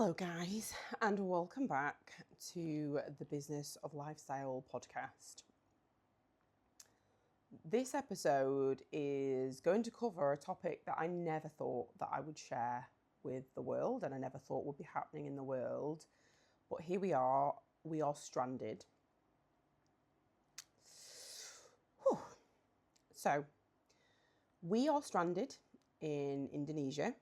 Hello, guys, and welcome back to the Business of Lifestyle podcast. This episode is going to cover a topic that I never thought that I would share with the world, and I never thought would be happening in the world. But here we are stranded. Whew. So, we are stranded in Indonesia.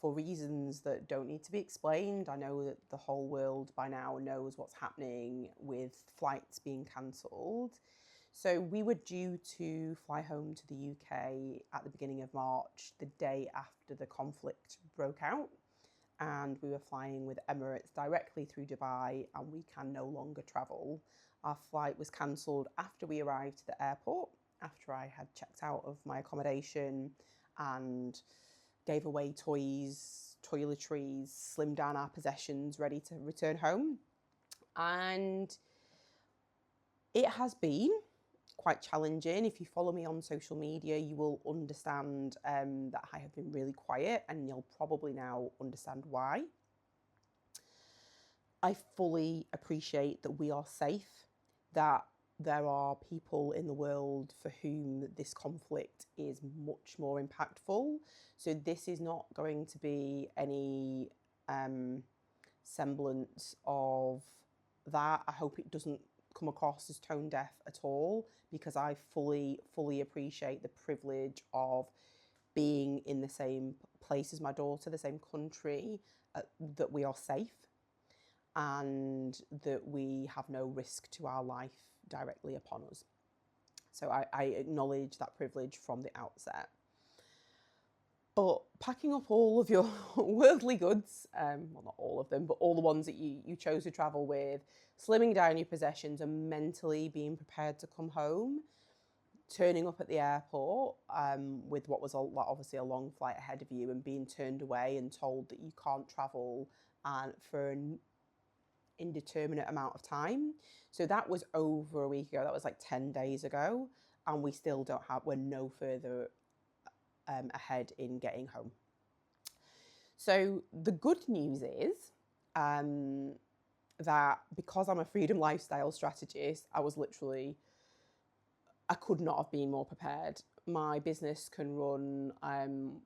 For reasons that don't need to be explained. I know that the whole world by now knows what's happening with flights being cancelled. So we were due to fly home to the UK at the beginning of March, the day after the conflict broke out. And we were flying with Emirates directly through Dubai, and we can no longer travel. Our flight was cancelled after we arrived to the airport, after I had checked out of my accommodation and gave away toys, toiletries, slimmed down our possessions, ready to return home. And it has been quite challenging. If you follow me on social media, you will understand that I have been really quiet, and you'll probably now understand why. I fully appreciate that we are safe, that there are people in the world for whom this conflict is much more impactful. So this is not going to be any semblance of that. I hope it doesn't come across as tone deaf at all, because I fully appreciate the privilege of being in the same place as my daughter, the same country, that we are safe and that we have no risk to our life directly upon us. So I acknowledge that privilege from the outset. But packing up all of your worldly goods, well, not all of them, but all the ones that you chose to travel with, slimming down your possessions and mentally being prepared to come home, turning up at the airport with what was obviously a long flight ahead of you, and being turned away and told that you can't travel for an indeterminate amount of time. So that was over a week ago. That was like 10 days ago, and we're no further ahead in getting home. So the good news is that because I'm a freedom lifestyle strategist, I could not have been more prepared. My business can run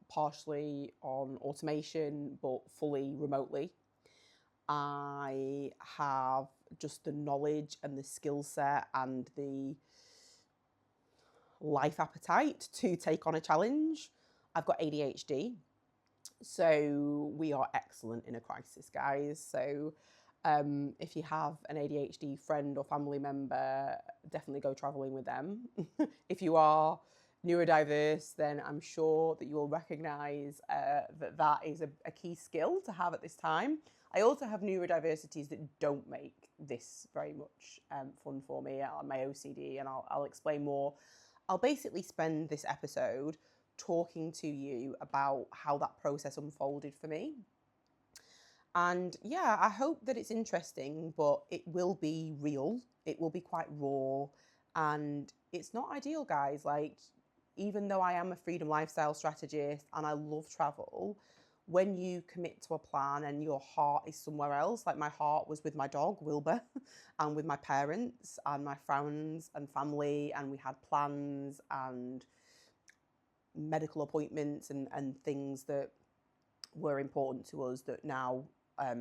partially on automation, but fully remotely. I have just the knowledge and the skill set and the life appetite to take on a challenge. I've got ADHD, so we are excellent in a crisis, guys. So if you have an ADHD friend or family member, definitely go traveling with them. If you are neurodiverse, then I'm sure that you will recognize that is a key skill to have at this time. I also have neurodiversities that don't make this very much fun for me, my OCD, and I'll explain more. I'll basically spend this episode talking to you about how that process unfolded for me. And yeah, I hope that it's interesting, but it will be real. It will be quite raw, and it's not ideal, guys. Like, even though I am a freedom lifestyle strategist and I love travel, when you commit to a plan and your heart is somewhere else, like my heart was with my dog, Wilbur, and with my parents and my friends and family, and we had plans and medical appointments and things that were important to us that now are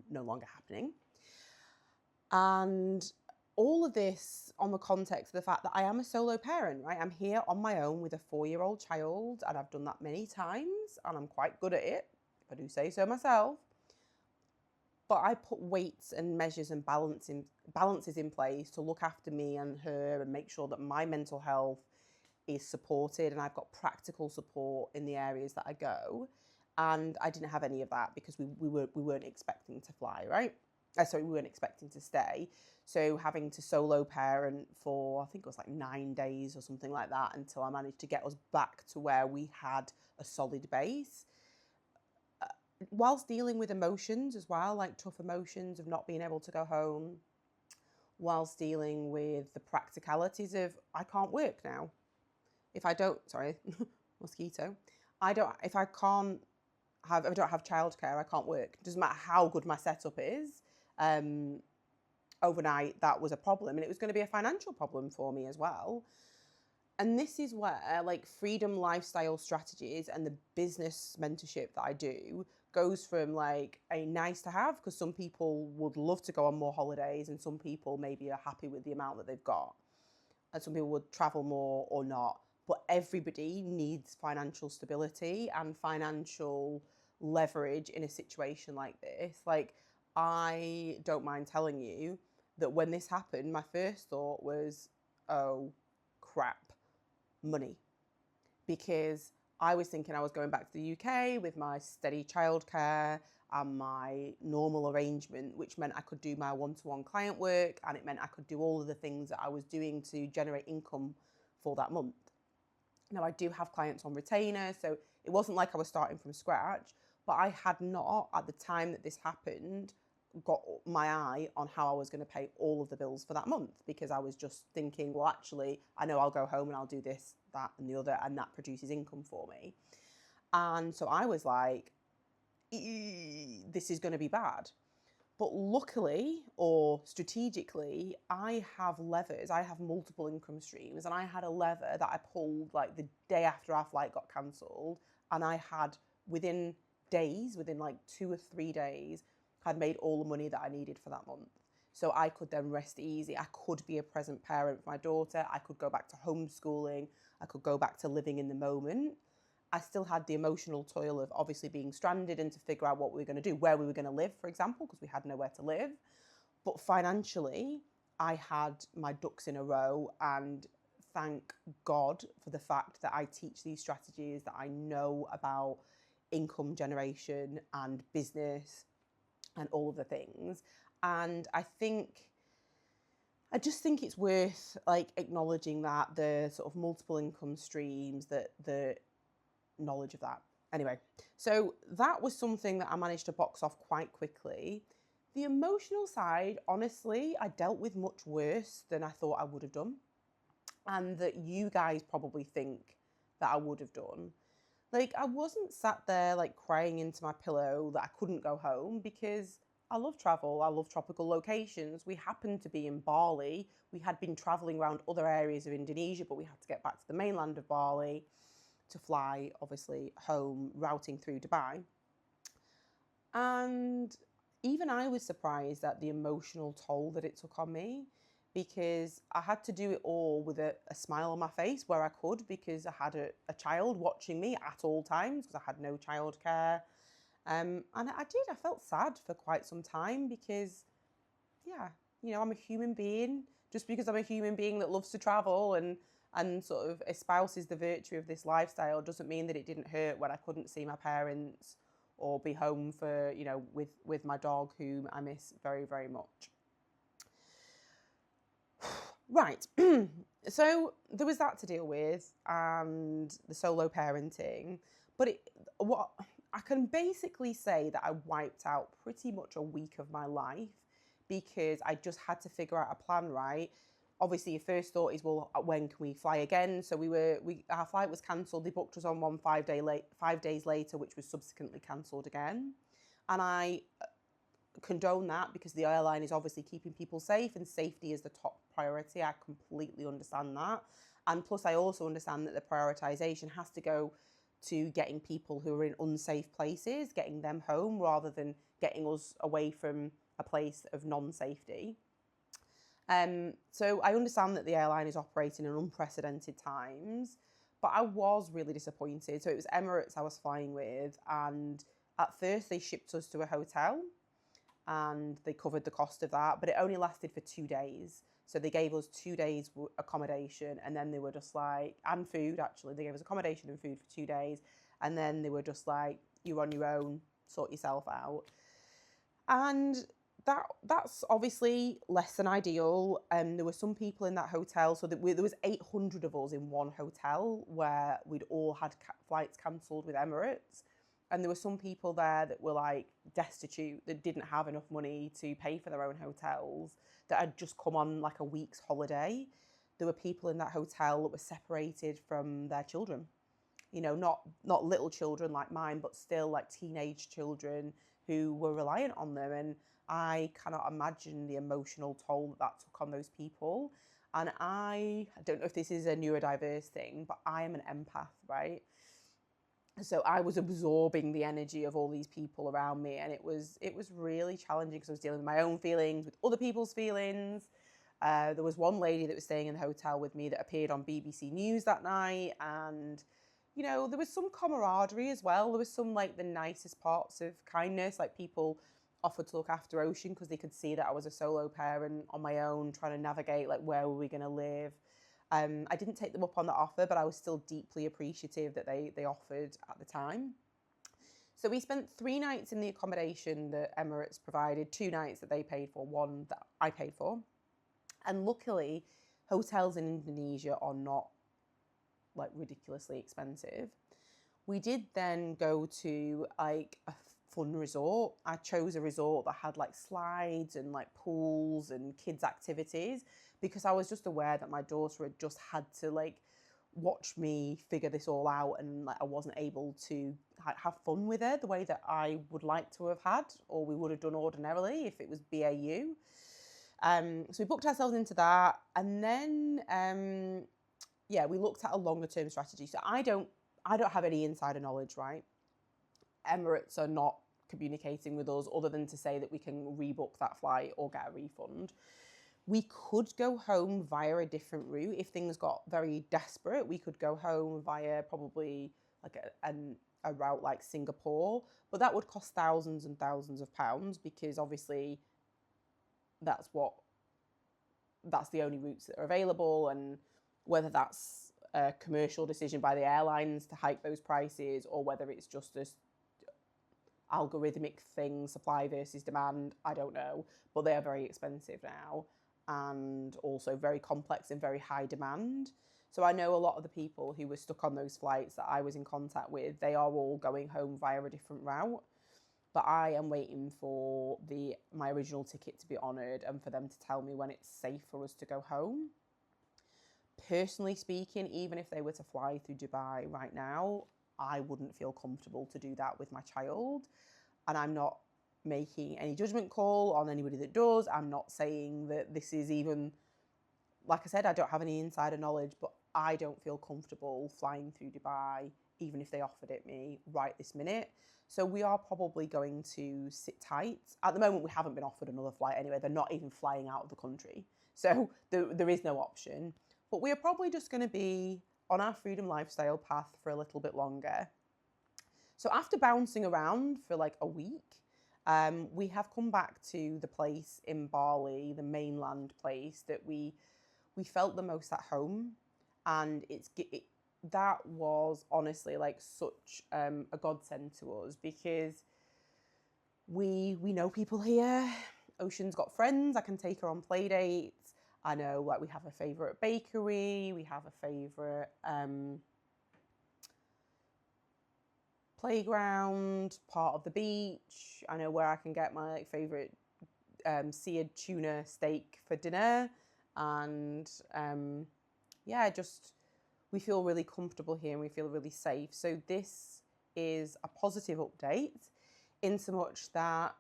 no longer happening. And all of this on the context of the fact that I am a solo parent, right? I'm here on my own with a 4-year-old child, and I've done that many times, and I'm quite good at it, if I do say so myself. But I put weights and measures and balances in place to look after me and her and make sure that my mental health is supported, and I've got practical support in the areas that I go. And I didn't have any of that because we weren't expecting to fly, right? We weren't expecting to stay. So having to solo parent for, I think it was like 9 days or something like that, until I managed to get us back to where we had a solid base. Whilst dealing with emotions as well, like tough emotions of not being able to go home, whilst dealing with the practicalities of, I can't work now. If I don't, sorry, mosquito. If I can't if I don't have childcare, I can't work. It doesn't matter how good my setup is. Overnight, that was a problem, and it was going to be a financial problem for me as well. And this is where like freedom lifestyle strategies and the business mentorship that I do goes from like a nice to have, because some people would love to go on more holidays and some people maybe are happy with the amount that they've got. And some people would travel more or not. But everybody needs financial stability and financial leverage in a situation like this. Like, I don't mind telling you that when this happened, my first thought was, oh crap, money. Because I was thinking I was going back to the UK with my steady childcare and my normal arrangement, which meant I could do my one-to-one client work, and it meant I could do all of the things that I was doing to generate income for that month. Now, I do have clients on retainer, so it wasn't like I was starting from scratch, but I had not, at the time that this happened, got my eye on how I was going to pay all of the bills for that month, because I was just thinking, well, actually, I know I'll go home and I'll do this, that, and the other, and that produces income for me. And so I was like, this is going to be bad. But luckily or strategically, I have levers. I have multiple income streams, and I had a lever that I pulled like the day after our flight got cancelled, and I had within days, within like 2 or 3 days, had made all the money that I needed for that month. So I could then rest easy. I could be a present parent for my daughter. I could go back to homeschooling. I could go back to living in the moment. I still had the emotional toil of obviously being stranded and to figure out what we were going to do, where we were going to live, for example, because we had nowhere to live. But financially, I had my ducks in a row, and thank God for the fact that I teach these strategies, that I know about income generation and business and all of the things. And I just think it's worth like acknowledging that the sort of multiple income streams, that the knowledge of that. Anyway, so that was something that I managed to box off quite quickly. The emotional side, honestly, I dealt with much worse than I thought I would have done, and that you guys probably think that I would have done. Like, I wasn't sat there like crying into my pillow that I couldn't go home, because I love travel. I love tropical locations. We happened to be in Bali. We had been traveling around other areas of Indonesia, but we had to get back to the mainland of Bali to fly, obviously, home, routing through Dubai. And even I was surprised at the emotional toll that it took on me, because I had to do it all with a smile on my face where I could, because I had a child watching me at all times, because I had no childcare. And I felt sad for quite some time, because, yeah, I'm a human being. Just because I'm a human being that loves to travel and sort of espouses the virtue of this lifestyle doesn't mean that it didn't hurt when I couldn't see my parents or be home for, with my dog, whom I miss very, very much. Right. So there was that to deal with, and the solo parenting. But what I can basically say that I wiped out pretty much a week of my life, because I just had to figure out a plan, right? Obviously, your first thought is, well, when can we fly again? So our flight was cancelled. They booked us on one 5 days later, which was subsequently cancelled again. And I condone that, because the airline is obviously keeping people safe, and safety is the top priority. I completely understand that. And plus, I also understand that the prioritization has to go to getting people who are in unsafe places, getting them home, rather than getting us away from a place of non-safety. So I understand that the airline is operating in unprecedented times, but I was really disappointed. So it was Emirates I was flying with, and at first they shipped us to a hotel and they covered the cost of that, but it only lasted for 2 days. So they gave us 2 days accommodation, and then they were just like, and food actually, they gave us accommodation and food for 2 days, and then they were just like, you're on your own, sort yourself out. And that's obviously less than ideal. There were some people in that hotel, so that there was 800 of us in one hotel, where we'd all had flights cancelled with Emirates. And there were some people there that were like destitute, that didn't have enough money to pay for their own hotels, that had just come on like a week's holiday. There were people in that hotel that were separated from their children. not little children like mine, but still like teenage children who were reliant on them. And I cannot imagine the emotional toll that took on those people. And I don't know if this is a neurodiverse thing, but I am an empath, right? So I was absorbing the energy of all these people around me, and it was really challenging because I was dealing with my own feelings, with other people's feelings. There was one lady that was staying in the hotel with me that appeared on BBC News that night, and there was some camaraderie as well. There was some like the nicest parts of kindness, like people offered to look after Ocean because they could see that I was a solo parent on my own, trying to navigate like where were we going to live. I didn't take them up on the offer, but I was still deeply appreciative that they offered at the time. So we spent 3 nights in the accommodation that Emirates provided, 2 nights that they paid for, 1 that I paid for. And luckily, hotels in Indonesia are not like ridiculously expensive. We did then go to like a fun resort. I chose a resort that had like slides and like pools and kids activities because I was just aware that my daughter had just had to like watch me figure this all out, and like I wasn't able to have fun with her the way that I would like to have had, or we would have done ordinarily if it was BAU. So we booked ourselves into that, and then we looked at a longer term strategy. So I don't have any insider knowledge, right? Emirates are not communicating with us other than to say that we can rebook that flight or get a refund. We could go home via a different route. If things got very desperate, we could go home via probably like a route like Singapore, but that would cost thousands and thousands of pounds because obviously that's the only routes that are available, and whether that's a commercial decision by the airlines to hike those prices or whether it's just a algorithmic thing, supply versus demand, I don't know, but they are very expensive now and also very complex and very high demand. So I know a lot of the people who were stuck on those flights that I was in contact with, they are all going home via a different route. But I am waiting for my original ticket to be honoured and for them to tell me when it's safe for us to go home. Personally speaking, even if they were to fly through Dubai right now, I wouldn't feel comfortable to do that with my child. And I'm not making any judgment call on anybody that does. I'm not saying that this is even, like I said, I don't have any insider knowledge, but I don't feel comfortable flying through Dubai, even if they offered it me right this minute. So we are probably going to sit tight. At the moment, we haven't been offered another flight anyway. They're not even flying out of the country. So there is no option. But we are probably just going to be on our freedom lifestyle path for a little bit longer. So after bouncing around for like a week, we have come back to the place in Bali, the mainland place that we felt the most at home. And that was honestly like such a godsend to us because we know people here. Ocean's got friends. I can take her on play dates. I know like we have a favourite bakery. We have a favourite playground, part of the beach. I know where I can get my like favourite seared tuna steak for dinner. And we feel really comfortable here and we feel really safe. So this is a positive update in so much that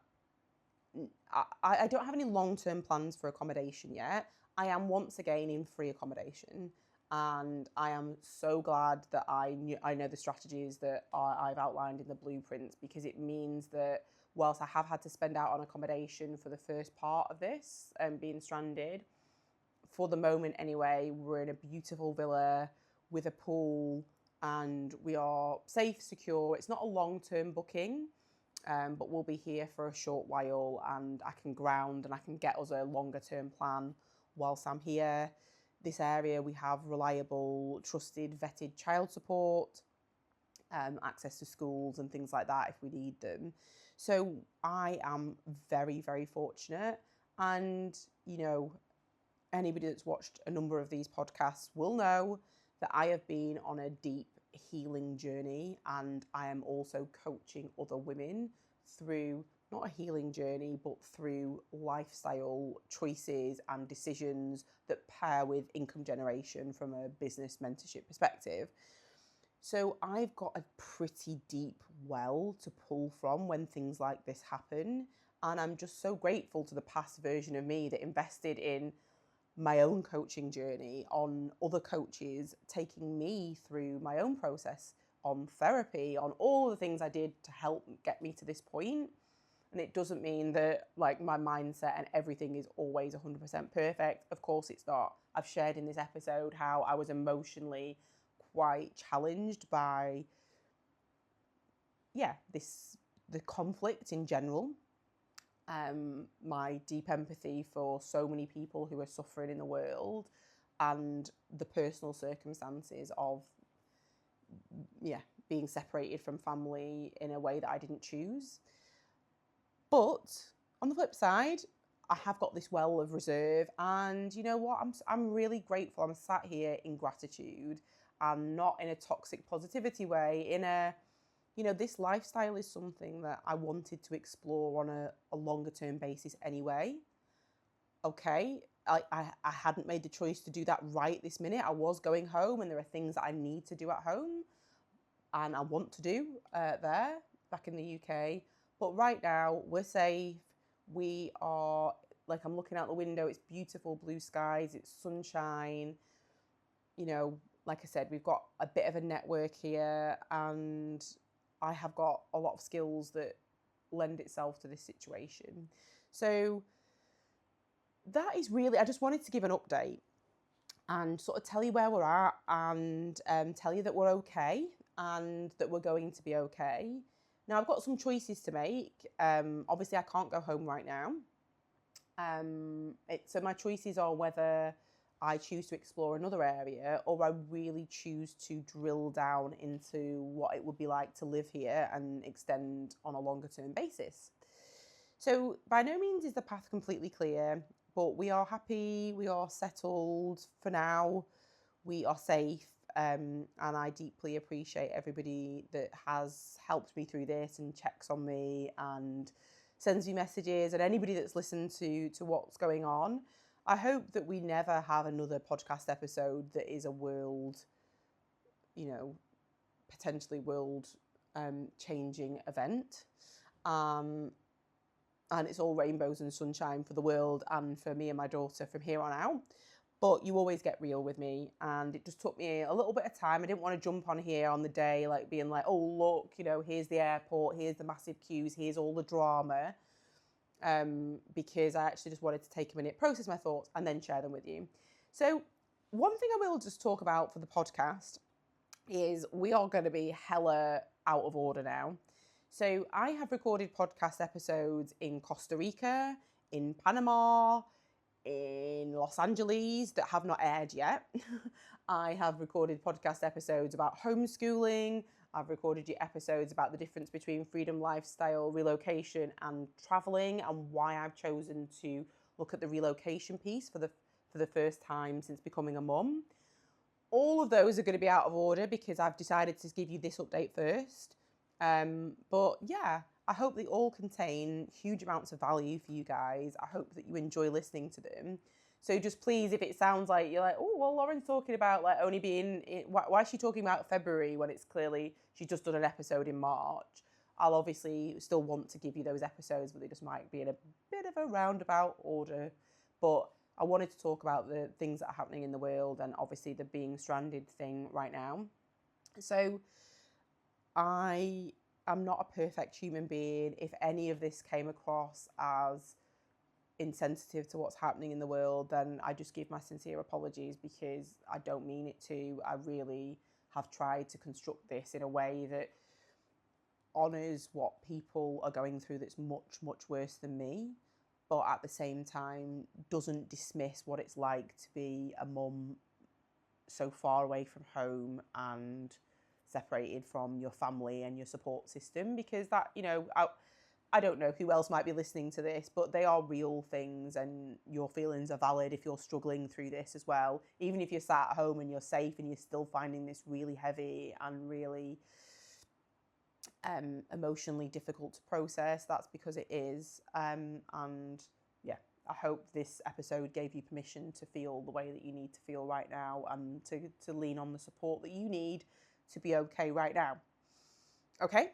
I don't have any long-term plans for accommodation yet. I am once again in free accommodation, and I am so glad that I know the strategies that I've outlined in the blueprints, because it means that whilst I have had to spend out on accommodation for the first part of this and being stranded, for the moment anyway, we're in a beautiful villa with a pool and we are safe, secure. It's not a long-term booking, but we'll be here for a short while, and I can ground and I can get us a longer-term plan whilst I'm here. This area, we have reliable, trusted, vetted child support, access to schools and things like that if we need them. So I am very, very fortunate. And, anybody that's watched a number of these podcasts will know that I have been on a deep healing journey, and I am also coaching other women through not a healing journey, but through lifestyle choices and decisions that pair with income generation from a business mentorship perspective. So I've got a pretty deep well to pull from when things like this happen. And I'm just so grateful to the past version of me that invested in my own coaching journey, on other coaches taking me through my own process, on therapy, on all the things I did to help get me to this point. And it doesn't mean that like my mindset and everything is always 100% perfect. Of course it's not. I've shared in this episode how I was emotionally quite challenged by the conflict in general. My deep empathy for so many people who are suffering in the world, and the personal circumstances of being separated from family in a way that I didn't choose. But on the flip side, I have got this well of reserve, and you know what? I'm really grateful. I'm sat here in gratitude, and not in a toxic positivity way. In a, this lifestyle is something that I wanted to explore on a longer term basis anyway. Okay, I hadn't made the choice to do that right this minute. I was going home, and there are things that I need to do at home, and I want to do there back in the UK. But right now, we're safe. We are, like, I'm looking out the window, it's beautiful blue skies, it's sunshine. Like I said, we've got a bit of a network here, and I have got a lot of skills that lend itself to this situation. So that is really, I just wanted to give an update and sort of tell you where we're at, and tell you that we're okay and that we're going to be okay. Now, I've got some choices to make. Obviously, I can't go home right now. So my choices are whether I choose to explore another area, or I really choose to drill down into what it would be like to live here and extend on a longer term basis. So by no means is the path completely clear, but we are happy, we are settled for now, we are safe. And I deeply appreciate everybody that has helped me through this and checks on me and sends me messages, and anybody that's listened to what's going on. I hope that we never have another podcast episode that is a world, potentially world changing event. And it's all rainbows and sunshine for the world and for me and my daughter from here on out. But you always get real with me, and it just took me a little bit of time. I didn't want to jump on here on the day, like being like, oh, look, here's the airport, here's the massive queues, here's all the drama, because I actually just wanted to take a minute, process my thoughts, and then share them with you. So one thing I will just talk about for the podcast is we are going to be hella out of order now. So I have recorded podcast episodes in Costa Rica, in Panama, in Los Angeles that have not aired yet. I have recorded podcast episodes about homeschooling. I've recorded episodes about the difference between freedom lifestyle, relocation, and traveling, and why I've chosen to look at the relocation piece for the first time since becoming a mum. All of those are going to be out of order because I've decided to give you this update first. But yeah, I hope they all contain huge amounts of value for you guys. I hope that you enjoy listening to them. So just please, if it sounds like you're like, oh, well, Lauren's talking about like only being, why is she talking about February when it's clearly she's just done an episode in March? I'll obviously still want to give you those episodes, but they just might be in a bit of a roundabout order. But I wanted to talk about the things that are happening in the world, and obviously the being stranded thing right now. So I'm not a perfect human being. If any of this came across as insensitive to what's happening in the world, then I just give my sincere apologies, because I don't mean it to. I really have tried to construct this in a way that honours what people are going through that's much, much worse than me, but at the same time doesn't dismiss what it's like to be a mum so far away from home and separated from your family and your support system, because that, I don't know who else might be listening to this, but they are real things, and your feelings are valid if you're struggling through this as well. Even if you're sat at home and you're safe and you're still finding this really heavy and really emotionally difficult to process, that's because it is. And yeah, I hope this episode gave you permission to feel the way that you need to feel right now, and to lean on the support that you need to be okay right now. Okay?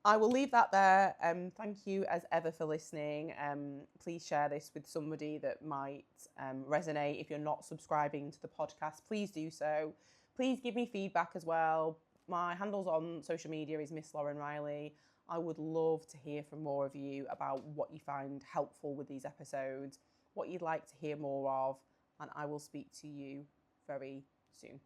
I will leave that there. Thank you as ever for listening. Please share this with somebody that might resonate. If you're not subscribing to the podcast, please do so. Please give me feedback as well. My handles on social media is Miss Lauren Riley. I would love to hear from more of you about what you find helpful with these episodes, what you'd like to hear more of, and I will speak to you very soon.